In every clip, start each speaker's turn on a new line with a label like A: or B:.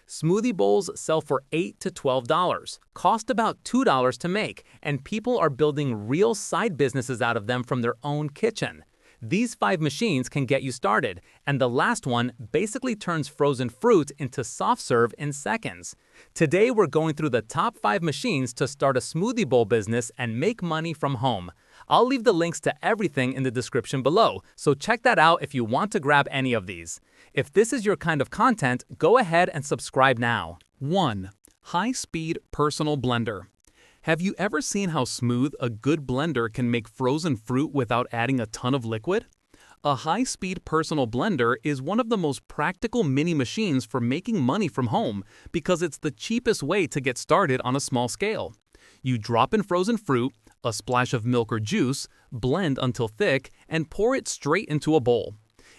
A: Smoothie bowls sell for $8 to $12, cost about $2 to make, and people are building real side businesses out of them from their own kitchen. These 5 machines can get you started, and the last one basically turns frozen fruit into soft serve in seconds. Today we're going through the top 5 machines to start a smoothie bowl business and make money from home. I'll leave the links to everything in the description below, so check that out if you want to grab any of these. If this is your kind of content, go ahead and subscribe now.
B: 1. High-speed personal blender. Have you ever seen how smooth a good blender can make frozen fruit without adding a ton of liquid? A high-speed personal blender is one of the most practical mini machines for making money from home because it's the cheapest way to get started on a small scale. You drop in frozen fruit, a splash of milk or juice, blend until thick, and pour it straight into a bowl.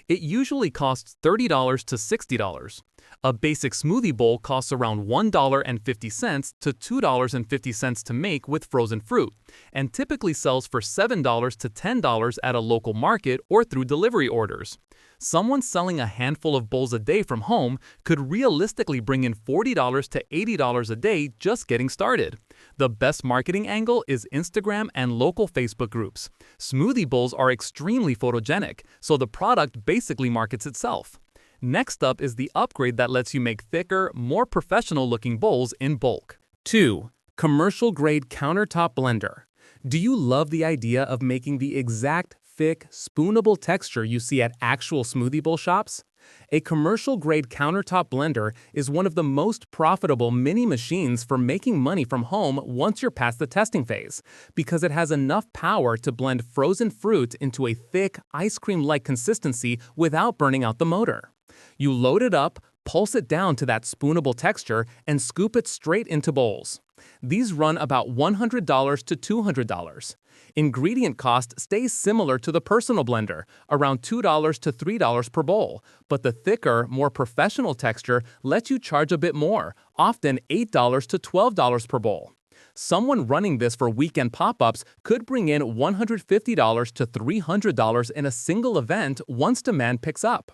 B: It usually costs $30 to $60. A basic smoothie bowl costs around $1.50 to $2.50 to make with frozen fruit, and typically sells for $7 to $10 at a local market or through delivery orders. Someone selling a handful of bowls a day from home could realistically bring in $40 to $80 a day just getting started. The best marketing angle is Instagram and local Facebook groups. Smoothie bowls are extremely photogenic, so the product basically markets itself. Next up is the upgrade that lets you make thicker, more professional-looking bowls in bulk. 2. Commercial-grade countertop blender. Do you love the idea of making the exact, thick, spoonable texture you see at actual smoothie bowl shops? A commercial-grade countertop blender is one of the most profitable mini machines for making money from home once you're past the testing phase, because it has enough power to blend frozen fruit into a thick, ice cream-like consistency without burning out the motor. You load it up, pulse it down to that spoonable texture, and scoop it straight into bowls. These run about $100 to $200. Ingredient cost stays similar to the personal blender, around $2 to $3 per bowl, but the thicker, more professional texture lets you charge a bit more, often $8 to $12 per bowl. Someone running this for weekend pop-ups could bring in $150 to $300 in a single event once demand picks up.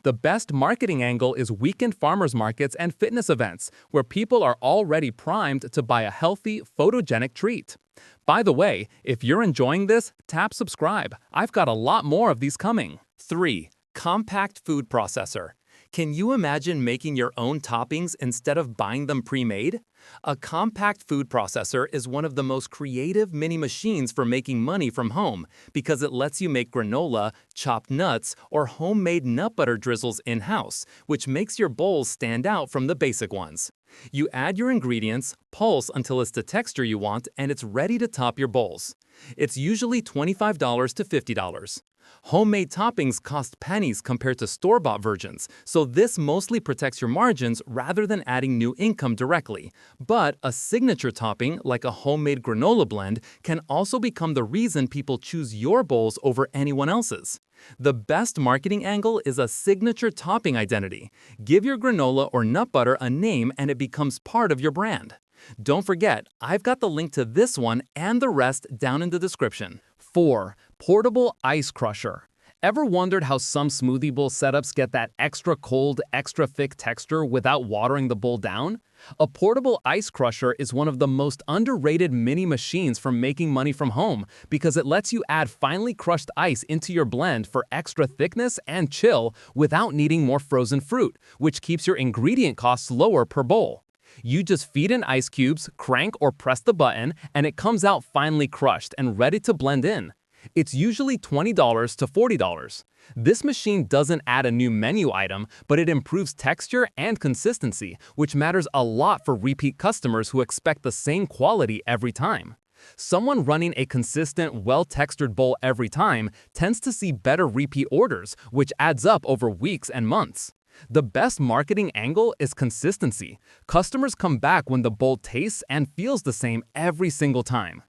B: The best marketing angle is weekend farmers markets and fitness events, where people are already primed to buy a healthy, photogenic treat. By the way, if you're enjoying this, tap subscribe. I've got a lot more of these coming. 3. Compact food processor. Can you imagine making your own toppings instead of buying them pre-made? A compact food processor is one of the most creative mini machines for making money from home because it lets you make granola, chopped nuts, or homemade nut butter drizzles in-house, which makes your bowls stand out from the basic ones. You add your ingredients, pulse until it's the texture you want, and it's ready to top your bowls. It's usually $25 to $50. Homemade toppings cost pennies compared to store-bought versions, so this mostly protects your margins rather than adding new income directly. But a signature topping, like a homemade granola blend, can also become the reason people choose your bowls over anyone else's. The best marketing angle is a signature topping identity. Give your granola or nut butter a name and it becomes part of your brand. Don't forget, I've got the link to this one and the rest down in the description. 4. Portable ice crusher. Ever wondered how some smoothie bowl setups get that extra cold, extra thick texture without watering the bowl down? A portable ice crusher is one of the most underrated mini machines for making money from home because it lets you add finely crushed ice into your blend for extra thickness and chill without needing more frozen fruit, which keeps your ingredient costs lower per bowl. You just feed in ice cubes, crank or press the button, and it comes out finely crushed and ready to blend in. It's usually $20 to $40. This machine doesn't add a new menu item, but it improves texture and consistency, which matters a lot for repeat customers who expect the same quality every time. Someone running a consistent, well-textured bowl every time tends to see better repeat orders, which adds up over weeks and months. The best marketing angle is consistency. Customers come back when the bowl tastes and feels the same every single time.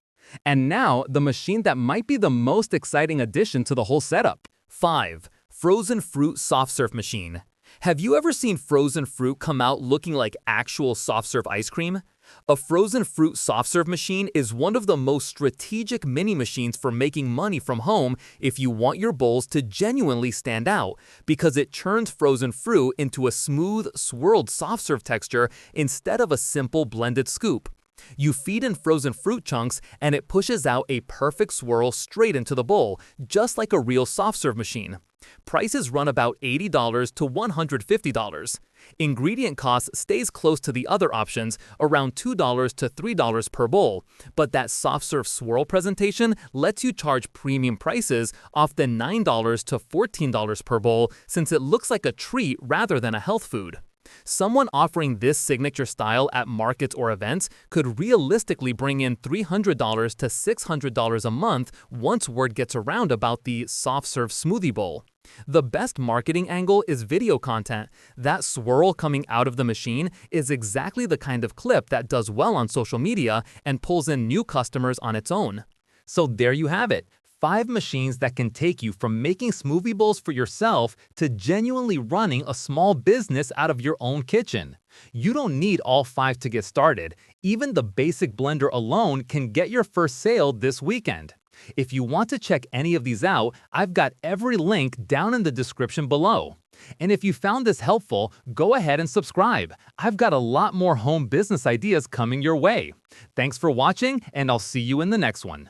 B: And now, the machine that might be the most exciting addition to the whole setup. 5. Frozen fruit soft serve machine.
A: Have you ever seen frozen fruit come out looking like actual soft-serve ice cream? A frozen fruit soft-serve machine is one of the most strategic mini machines for making money from home if you want your bowls to genuinely stand out, because it churns frozen fruit into a smooth, swirled soft-serve texture instead of a simple blended scoop. You feed in frozen fruit chunks and it pushes out a perfect swirl straight into the bowl, just like a real soft-serve machine. Prices run about $80 to $150. Ingredient cost stays close to the other options, around $2 to $3 per bowl, but that soft-serve swirl presentation lets you charge premium prices, often $9 to $14 per bowl, since it looks like a treat rather than a health food. Someone offering this signature style at markets or events could realistically bring in $300 to $600 a month once word gets around about the soft-serve smoothie bowl. The best marketing angle is video content. That swirl coming out of the machine is exactly the kind of clip that does well on social media and pulls in new customers on its own. So there you have it. 5 machines that can take you from making smoothie bowls for yourself to genuinely running a small business out of your own kitchen. You don't need all 5 to get started. Even the basic blender alone can get your first sale this weekend. If you want to check any of these out, I've got every link down in the description below. And if you found this helpful, go ahead and subscribe. I've got a lot more home business ideas coming your way. Thanks for watching, and I'll see you in the next one.